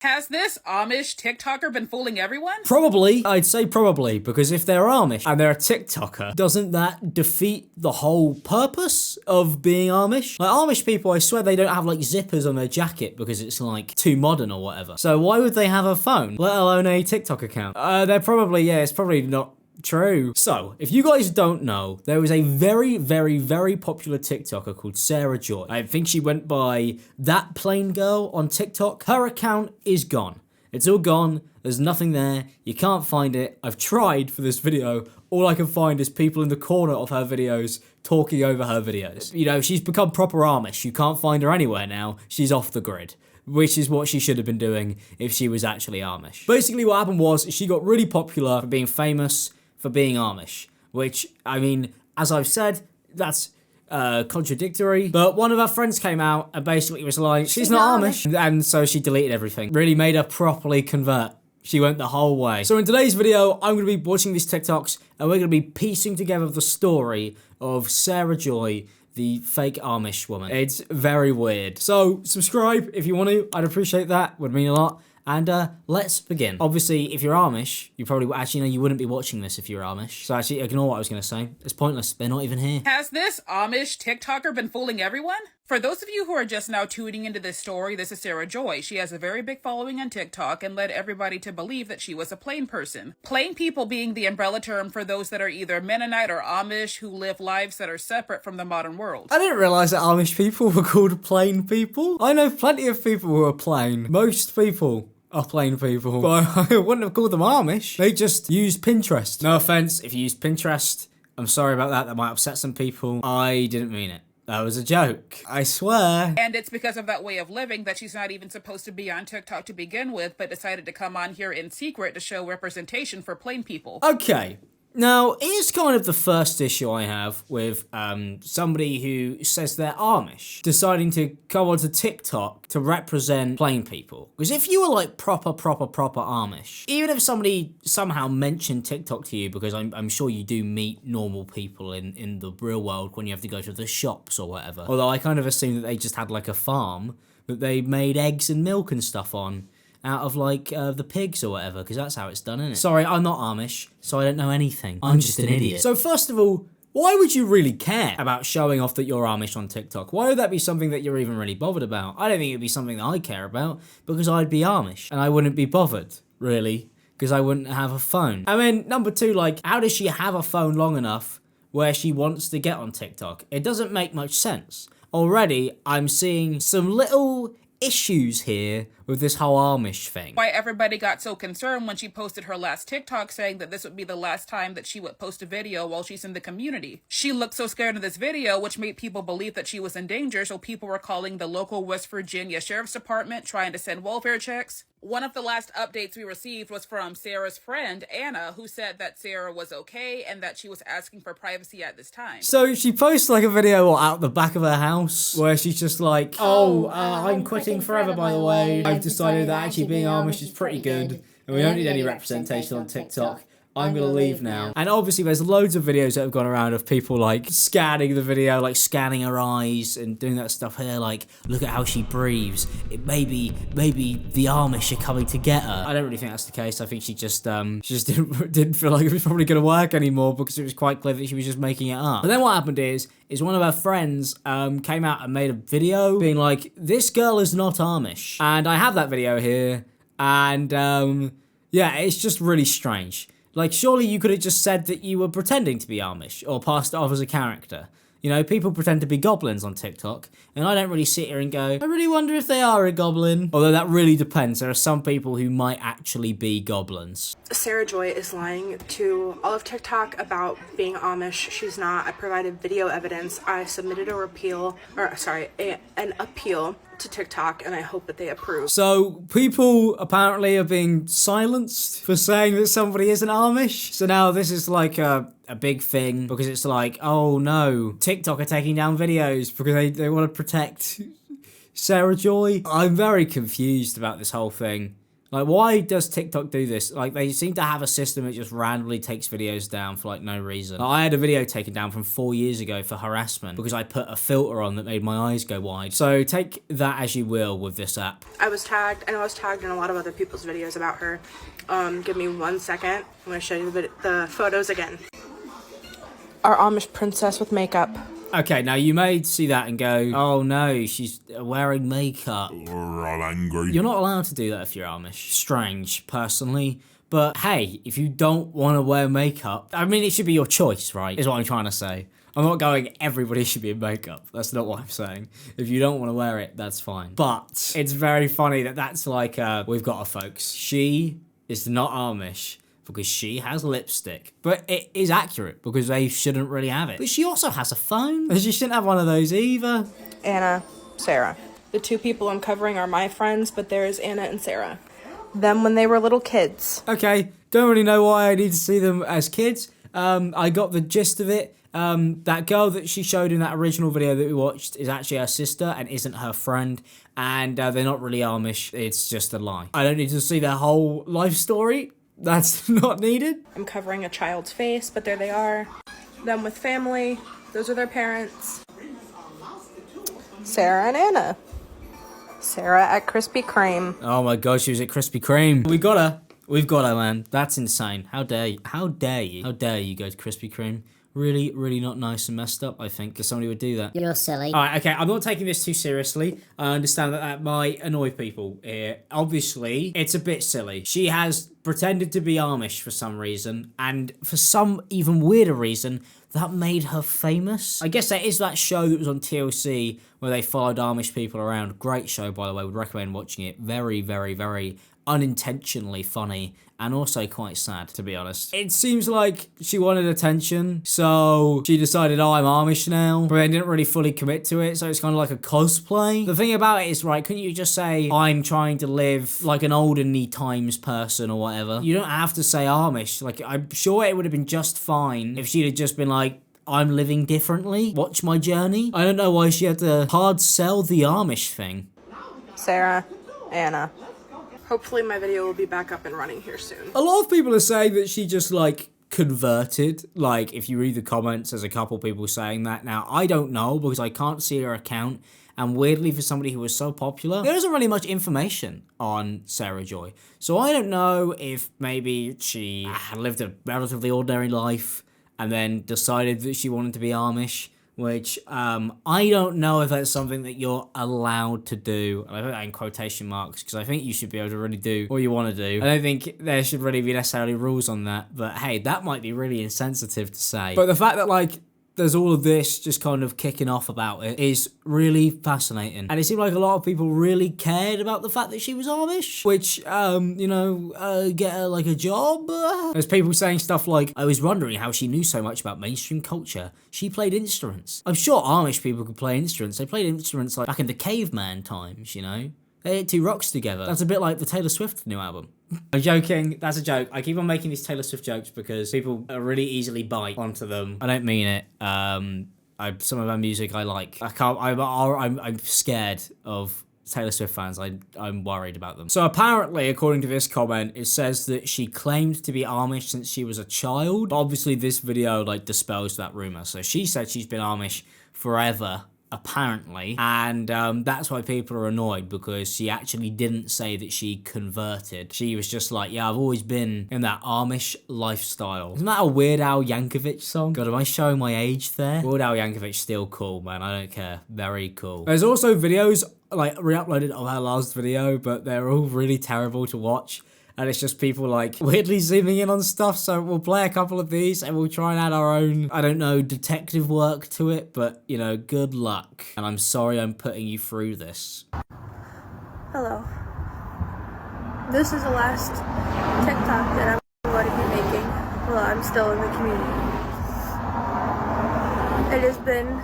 Has this Amish TikToker been fooling everyone? Probably. I'd say probably, because if they're Amish and they're a TikToker, doesn't that defeat the whole purpose of being Amish? Like, Amish people, I swear they don't have like zippers on their jacket because it's like too modern or whatever. So why would they have a phone, let alone a TikTok account? They're probably, yeah, it's probably not true. So, if you guys don't know, there was a very, very, very popular TikToker called Sarah Joy. I think she went by That Plain Girl on TikTok. Her account is gone. It's all gone. There's nothing there. You can't find it. I've tried for this video. All I can find is people in the corner of her videos talking over her videos. You know, she's become proper Amish. You can't find her anywhere now. She's off the grid, which is what she should have been doing if she was actually Amish. Basically, what happened was she got really popular for being famous for being Amish, which, I mean, as I've said, that's contradictory, but one of her friends came out and basically was like, she's not Amish, and so she deleted everything. Really made her properly convert. She went the whole way. So in today's video, I'm going to be watching these TikToks, and we're going to be piecing together the story of Sarah Joy, the fake Amish woman. It's very weird. So subscribe if you want to. I'd appreciate that. Would mean a lot. And let's begin. Obviously, if you're Amish, you probably, actually, no, you wouldn't be watching this if you're Amish. So actually, ignore what I was going to say. It's pointless. They're not even here. Has this Amish TikToker been fooling everyone? For those of you who are just now tuning into this story, this is Sarah Joy. She has a very big following on TikTok and led everybody to believe that she was a plain person. Plain people being the umbrella term for those that are either Mennonite or Amish who live lives that are separate from the modern world. I didn't realize that Amish people were called plain people. I know plenty of people who are plain. Most people are plain people, but I wouldn't have called them Amish. They just use Pinterest. No offense if you use Pinterest. I'm sorry about that. That might upset some people. I didn't mean it. That was a joke. I swear. And it's because of that way of living that she's not even supposed to be on TikTok to begin with, but decided to come on here in secret to show representation for plain people. Okay. Now, here's kind of the first issue I have with somebody who says they're Amish deciding to go onto TikTok to represent plain people. Because if you were like proper Amish, even if somebody somehow mentioned TikTok to you, because I'm sure you do meet normal people in the real world when you have to go to the shops or whatever. Although I kind of assume that they just had like a farm that they made eggs and milk and stuff on, out of like the pigs or whatever, because that's how it's done, isn't it? Sorry, I'm not Amish, so I don't know anything. I'm just an idiot. So first of all, why would you really care about showing off that you're Amish on TikTok? Why would that be something that you're even really bothered about? I don't think it'd be something that I care about, because I'd be Amish, and I wouldn't be bothered, really, because I wouldn't have a phone. I mean, number two, like, how does she have a phone long enough where she wants to get on TikTok? It doesn't make much sense. Already, I'm seeing some little issues here with this whole Amish thing. Why everybody got so concerned when she posted her last TikTok saying that this would be the last time that she would post a video while she's in the community. She looked so scared in this video, which made people believe that she was in danger, so people were calling the local West Virginia Sheriff's Department trying to send welfare checks. One of the last updates we received was from Sarah's friend, Anna, who said that Sarah was okay and that she was asking for privacy at this time. So she posts like a video out the back of her house where she's just like, I'm quitting forever, by the way. I've decided that actually being Amish is pretty good and we don't need any representation on TikTok. I'm gonna leave now. And obviously there's loads of videos that have gone around of people like scanning the video, like scanning her eyes and doing that stuff here, like, look at how she breathes. Maybe the Amish are coming to get her. I don't really think that's the case. I think she just didn't feel like it was probably gonna work anymore because it was quite clear that she was just making it up. But then what happened is one of her friends came out and made a video being like, this girl is not Amish. And I have that video here, and yeah, it's just really strange. Like, surely you could have just said that you were pretending to be Amish, or passed it off as a character. You know, people pretend to be goblins on TikTok, and I don't really sit here and go, I really wonder if they are a goblin. Although that really depends. There are some people who might actually be goblins. Sarah Joy is lying to all of TikTok about being Amish. She's not. I provided video evidence. I submitted an appeal to TikTok, and I hope that they approve. So people apparently are being silenced for saying that somebody isn't Amish. So now this is like a big thing, because it's like, oh no, TikTok are taking down videos because they want to protect Sarah Joy. I'm very confused about this whole thing. Like, why does TikTok do this? Like, they seem to have a system that just randomly takes videos down for, like, no reason. Like, I had a video taken down from 4 years ago for harassment because I put a filter on that made my eyes go wide. So take that as you will with this app. I know I was tagged in a lot of other people's videos about her. Give me 1 second. I'm going to show you the photos again. Our Amish princess with makeup. Okay, now you may see that and go, oh no, she's wearing makeup. I'm angry. You're not allowed to do that if you're Amish. Strange, personally. But hey, if you don't want to wear makeup, I mean, it should be your choice, right? Is what I'm trying to say. I'm not going, everybody should be in makeup. That's not what I'm saying. If you don't want to wear it, that's fine. But it's very funny that that's like, we've got her, folks. She is not Amish because she has lipstick. But it is accurate because they shouldn't really have it. But she also has a phone. She shouldn't have one of those either. Anna, Sarah. The two people I'm covering are my friends, but there is Anna and Sarah. Them when they were little kids. Okay, don't really know why I need to see them as kids. I got the gist of it. That girl that she showed in that original video that we watched is actually her sister and isn't her friend. And they're not really Amish. It's just a lie. I don't need to see their whole life story. That's not needed. I'm covering a child's face, but there they are. Them with family. Those are their parents. Sarah and Anna. Sarah at Krispy Kreme. Oh my gosh, she was at Krispy Kreme. We got her. We've got her, man. That's insane. How dare you? How dare you? How dare you go to Krispy Kreme? Really, really not nice and messed up, I think, that somebody would do that. You're silly. Alright, okay, I'm not taking this too seriously. I understand that that might annoy people here. Obviously, it's a bit silly. She has pretended to be Amish for some reason, and for some even weirder reason, that made her famous. I guess there is that show that was on TLC where they followed Amish people around. Great show, by the way. Would recommend watching it. Very, very, very unintentionally funny and also quite sad, to be honest. It seems like she wanted attention, so she decided, oh, I'm Amish now, but then didn't really fully commit to it, so it's kind of like a cosplay. The thing about it is, right, couldn't you just say, I'm trying to live like an olden times person or whatever? You don't have to say Amish. Like, I'm sure it would have been just fine if she'd have just been like, I'm living differently, watch my journey. I don't know why she had to hard sell the Amish thing. Sarah, Anna. Hopefully my video will be back up and running here soon. A lot of people are saying that she just, like, converted. Like, if you read the comments, there's a couple people saying that. Now, I don't know because I can't see her account. And weirdly, for somebody who was so popular, there isn't really much information on Sarah Joy. So I don't know if maybe she lived a relatively ordinary life and then decided that she wanted to be Amish. Which, I don't know if that's something that you're allowed to do. And I put that in quotation marks, because I think you should be able to really do what you want to do. I don't think there should really be necessarily rules on that. But hey, that might be really insensitive to say. But the fact that, like, there's all of this just kind of kicking off about it is really fascinating. And it seemed like a lot of people really cared about the fact that she was Amish, which, get her like a job. There's people saying stuff like, I was wondering how she knew so much about mainstream culture. She played instruments. I'm sure Amish people could play instruments. They played instruments like back in the caveman times, you know? They hit two rocks together. That's a bit like the Taylor Swift new album. I'm joking. That's a joke. I keep on making these Taylor Swift jokes because people really easily bite onto them. I don't mean it. Some of her music I like. I'm scared of Taylor Swift fans. I'm worried about them. So apparently, according to this comment, it says that she claimed to be Amish since she was a child. But obviously, this video like dispels that rumor. So she said she's been Amish forever, apparently, and that's why people are annoyed, because she actually didn't say that she converted. She was just like, yeah, I've always been in that Amish lifestyle. Isn't that a Weird Al Yankovic song? God, am I showing my age there? Weird Al Yankovic still cool, man. I don't care. Very cool. There's also videos like re-uploaded of her last video, but they're all really terrible to watch. And it's just people like weirdly zooming in on stuff. So we'll play a couple of these and we'll try and add our own, I don't know, detective work to it. But, you know, good luck. And I'm sorry I'm putting you through this. Hello. This is the last TikTok that I'm going to be making while I'm still in the community. It has been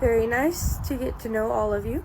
very nice to get to know all of you.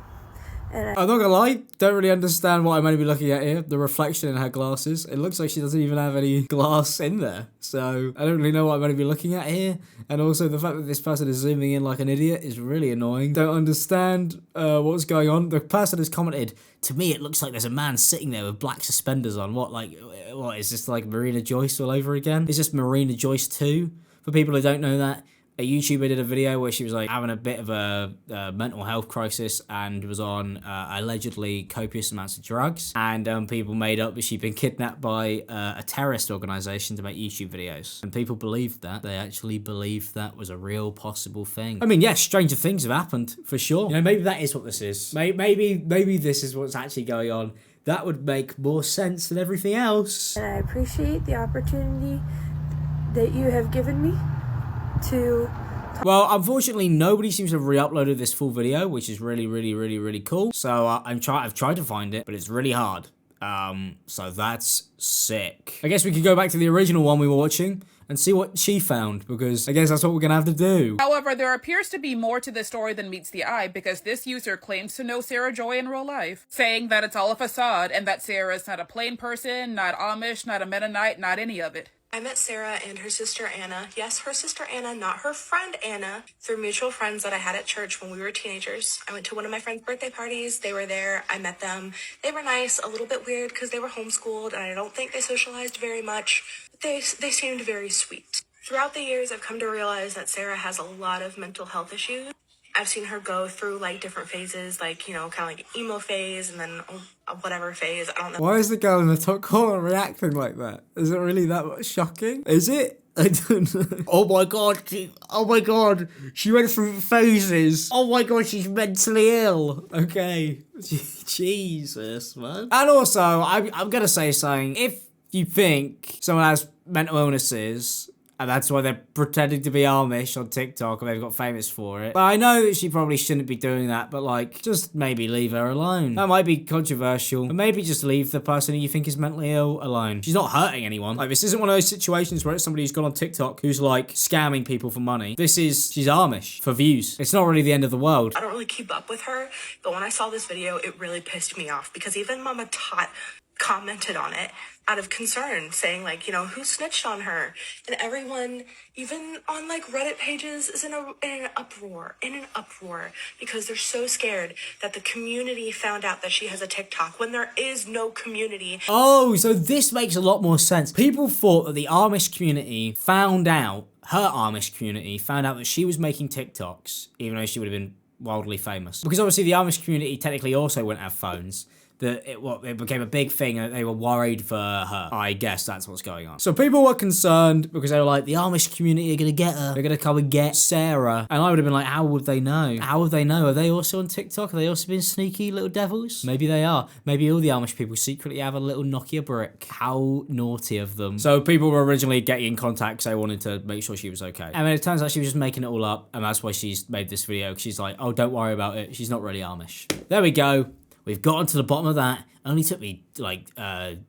And I'm not gonna lie, don't really understand what I'm going to be looking at here. The reflection in her glasses. It looks like she doesn't even have any glass in there. So I don't really know what I'm going to be looking at here. And also the fact that this person is zooming in like an idiot is really annoying. Don't understand what's going on. The person has commented, to me it looks like there's a man sitting there with black suspenders on. What is this, like Marina Joyce all over again? Is this Marina Joyce 2? For people who don't know that, a YouTuber did a video where she was like having a bit of a mental health crisis and was on allegedly copious amounts of drugs, and people made up that she'd been kidnapped by a terrorist organization to make YouTube videos, and people believed that. They actually believed that was a real possible thing. I mean, yes, stranger things have happened for sure. You know, maybe that is what this is. Maybe this is what's actually going on. That would make more sense than everything else. I appreciate the opportunity that you have given me to... Well, unfortunately, nobody seems to have re-uploaded this full video, which is really cool. So I've tried to find it, but it's really hard. So that's sick. I guess we could go back to the original one we were watching and see what she found, because I guess that's what we're gonna have to do. However, there appears to be more to this story than meets the eye, because this user claims to know Sarah Joy in real life, saying that it's all a facade and that Sarah is not a plain person, not Amish, not a Mennonite, not any of it. I met Sarah and her sister Anna. Yes, her sister Anna, not her friend Anna, through mutual friends that I had at church when we were teenagers. I went to one of my friend's birthday parties. They were there. I met them. They were nice, a little bit weird because they were homeschooled, and I don't think they socialized very much. But they seemed very sweet. Throughout the years, I've come to realize that Sarah has a lot of mental health issues. I've seen her go through like different phases, like, you know, kind of like emo phase and then whatever phase. I don't know. Why is the girl in the top corner reacting like that? Is it really that shocking? Is it? I don't know. Oh my god, she went through phases. Oh my god, she's mentally ill. Okay. Jesus, man. And also, I'm gonna say something. If you think someone has mental illnesses, and that's why they're pretending to be Amish on TikTok and they've got famous for it. But I know that she probably shouldn't be doing that, but like, just maybe leave her alone. That might be controversial, but maybe just leave the person who you think is mentally ill alone. She's not hurting anyone. Like, this isn't one of those situations where it's somebody who's gone on TikTok who's like scamming people for money. She's Amish for views. It's not really the end of the world. I don't really keep up with her, but when I saw this video, it really pissed me off because even Mama Tot commented on it out of concern, saying like, you know, who snitched on her? And everyone, even on like Reddit pages, is in an uproar because they're so scared that the community found out that she has a TikTok when there is no community. Oh, so this makes a lot more sense. People thought that the Amish community found out, her Amish community found out that she was making TikToks, even though she would have been wildly famous. Because obviously the Amish community technically also wouldn't have phones. That it became a big thing and they were worried for her. I guess that's what's going on. So people were concerned because they were like, the Amish community are gonna get her. They're gonna come and get Sarah. And I would have been like, how would they know? How would they know? Are they also on TikTok? Are they also being sneaky little devils? Maybe they are. Maybe all the Amish people secretly have a little Nokia brick. How naughty of them. So people were originally getting in contact because they wanted to make sure she was okay. And then it turns out she was just making it all up, and that's why she's made this video. She's like, oh, don't worry about it. She's not really Amish. There we go. We've gotten to the bottom of that. Only took me like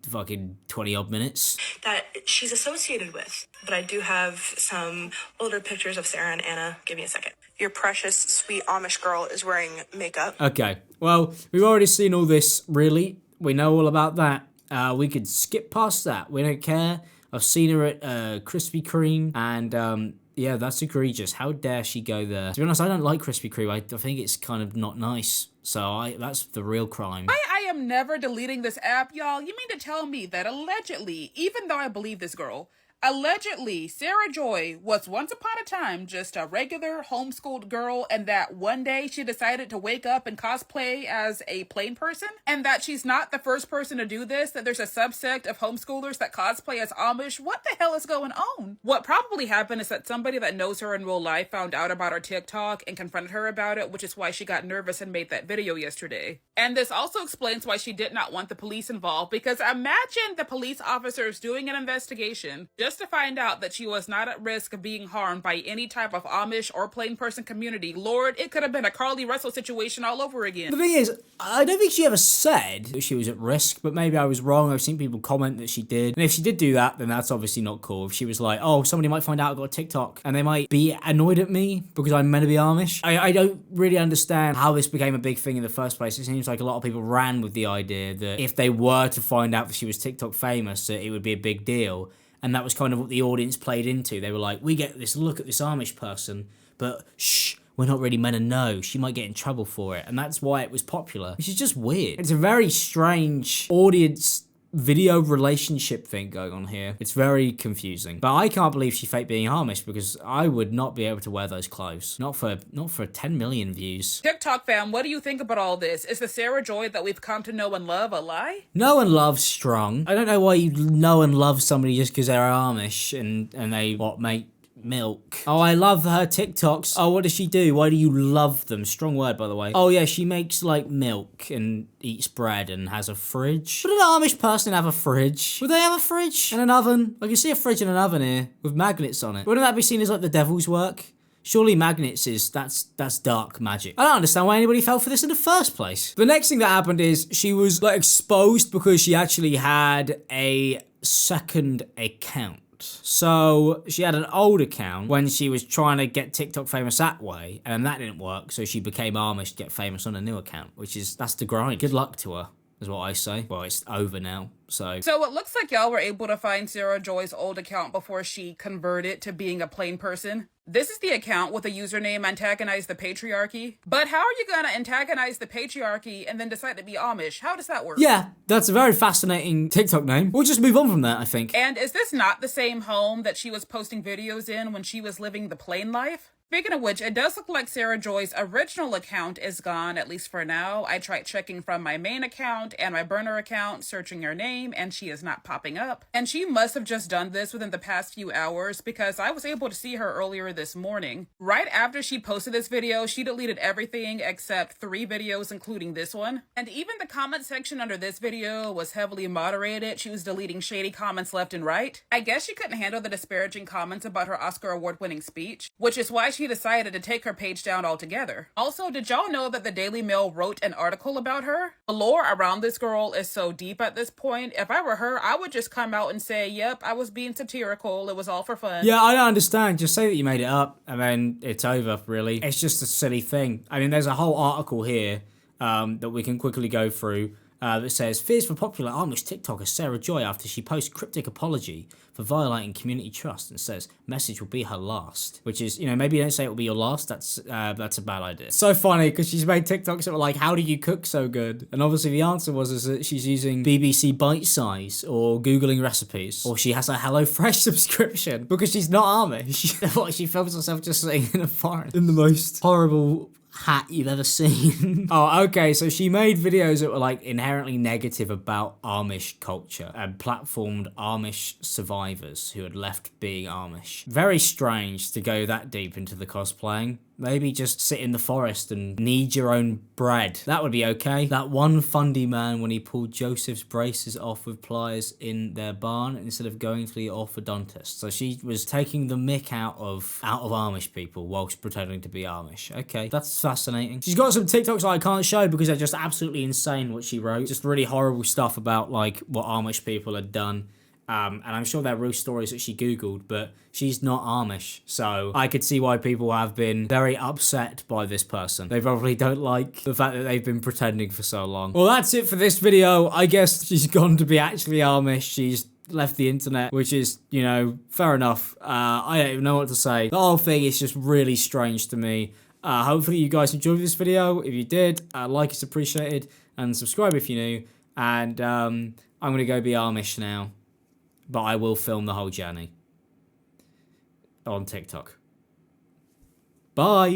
fucking 20 odd minutes. That she's associated with. But I do have some older pictures of Sarah and Anna. Give me a second. Your precious, sweet Amish girl is wearing makeup. Okay. Well, we've already seen all this, really. We know all about that. We could skip past that. We don't care. I've seen her at Krispy Kreme, and yeah, that's egregious. How dare she go there? To be honest, I don't like Krispy Kreme. I think it's kind of not nice. So that's the real crime. I am never deleting this app, y'all. You mean to tell me that allegedly, even though I believe this girl, allegedly, Sarah Joy was once upon a time just a regular homeschooled girl, and that one day she decided to wake up and cosplay as a plain person, and that she's not the first person to do this, that there's a subsect of homeschoolers that cosplay as Amish? What the hell is going on? What probably happened is that somebody that knows her in real life found out about her TikTok and confronted her about it, which is why she got nervous and made that video yesterday. And this also explains why she did not want the police involved, because imagine the police officers doing an investigation, just just to find out that she was not at risk of being harmed by any type of Amish or plain person community. Lord, it could have been a Carly Russell situation all over again. The thing is, I don't think she ever said that she was at risk, but maybe I was wrong. I've seen people comment that she did. And if she did do that, then that's obviously not cool. If she was like, oh, somebody might find out I've got a TikTok and they might be annoyed at me because I'm meant to be Amish. I don't really understand how this became a big thing in the first place. It seems like a lot of people ran with the idea that if they were to find out that she was TikTok famous, that it would be a big deal. And that was kind of what the audience played into. They were like, we get this look at this Amish person, but shh, we're not really meant to know. She might get in trouble for it. And that's why it was popular, which is just weird. It's a very strange audience video relationship thing going on here. It's very confusing. But I can't believe she faked being Amish because I would not be able to wear those clothes. Not for 10 million views. TikTok fam, what do you think about all this? Is the Sarah Joy that we've come to know and love a lie? Know and love strong. I don't know why you know and love somebody just because they're Amish and they make milk. Oh, I love her TikToks. Oh, what does she do? Why do you love them? Strong word, by the way. Oh yeah, she makes like milk and eats bread and has a fridge. Would an Amish person have a fridge? Would they have a fridge and an oven? I can see a fridge and an oven here with magnets on it. Wouldn't that be seen as like the devil's work? Surely magnets that's dark magic. I don't understand why anybody fell for this in the first place. The next thing that happened is she was like exposed because she actually had a second account. So she had an old account when she was trying to get TikTok famous that way, and that didn't work, so she became Amish to get famous on a new account, that's the grind. Good luck to her, is what I say. Well, it's over now, so it looks like y'all were able to find Sarah Joy's old account before she converted to being a plain person. This is the account with the username Antagonize the Patriarchy. But how are you gonna antagonize the patriarchy and then decide to be Amish? How does that work? Yeah, that's a very fascinating TikTok name. We'll just move on from that, I think. And is this not the same home that she was posting videos in when she was living the plain life? Speaking of which, it does look like Sarah Joy's original account is gone, at least for now. I tried checking from my main account and my burner account, searching her name, and she is not popping up. And she must have just done this within the past few hours because I was able to see her earlier this morning. Right after she posted this video, she deleted everything except 3 videos, including this one. And even the comment section under this video was heavily moderated. She was deleting shady comments left and right. I guess she couldn't handle the disparaging comments about her Oscar award-winning speech, which is why she decided to take her page down altogether. Also, did y'all know that the Daily Mail wrote an article about her? The lore around this girl is so deep at this point. If I were her, I would just come out and say, yep, I was being satirical. It was all for fun. Yeah, I don't understand. Just say that you made it up and then it's over, really. It's just a silly thing. I mean, there's a whole article here that we can quickly go through that says, fears for popular Amish TikToker Sarah Joy after she posts cryptic apology for violating community trust and says message will be her last. Which is, maybe you don't say it will be your last. That's a bad idea. So funny because she's made TikToks that were like, how do you cook so good? And obviously the answer was that she's using BBC Bite Size or Googling recipes, or she has a HelloFresh subscription because she's not Amish. She films herself just sitting in a forest in the most horrible hat you've ever seen. Oh, okay, so she made videos that were like inherently negative about Amish culture and platformed Amish survivors who had left being Amish. Very strange to go that deep into the cosplaying. Maybe just sit in the forest and knead your own bread. That would be okay. That one fundy man when he pulled Joseph's braces off with pliers in their barn instead of going to the orthodontist. So she was taking the mick out of Amish people whilst pretending to be Amish. Okay, that's fascinating. She's got some TikToks that I can't show because they're just absolutely insane what she wrote. Just really horrible stuff about like what Amish people had done. And I'm sure they're real stories that she Googled, but she's not Amish. So I could see why people have been very upset by this person. They probably don't like the fact that they've been pretending for so long. Well, that's it for this video. I guess she's gone to be actually Amish. She's left the internet, which is, fair enough. I don't even know what to say. The whole thing is just really strange to me. Hopefully you guys enjoyed this video. If you did, like is appreciated, and subscribe if you're new. And I'm going to go be Amish now. But I will film the whole journey on TikTok. Bye!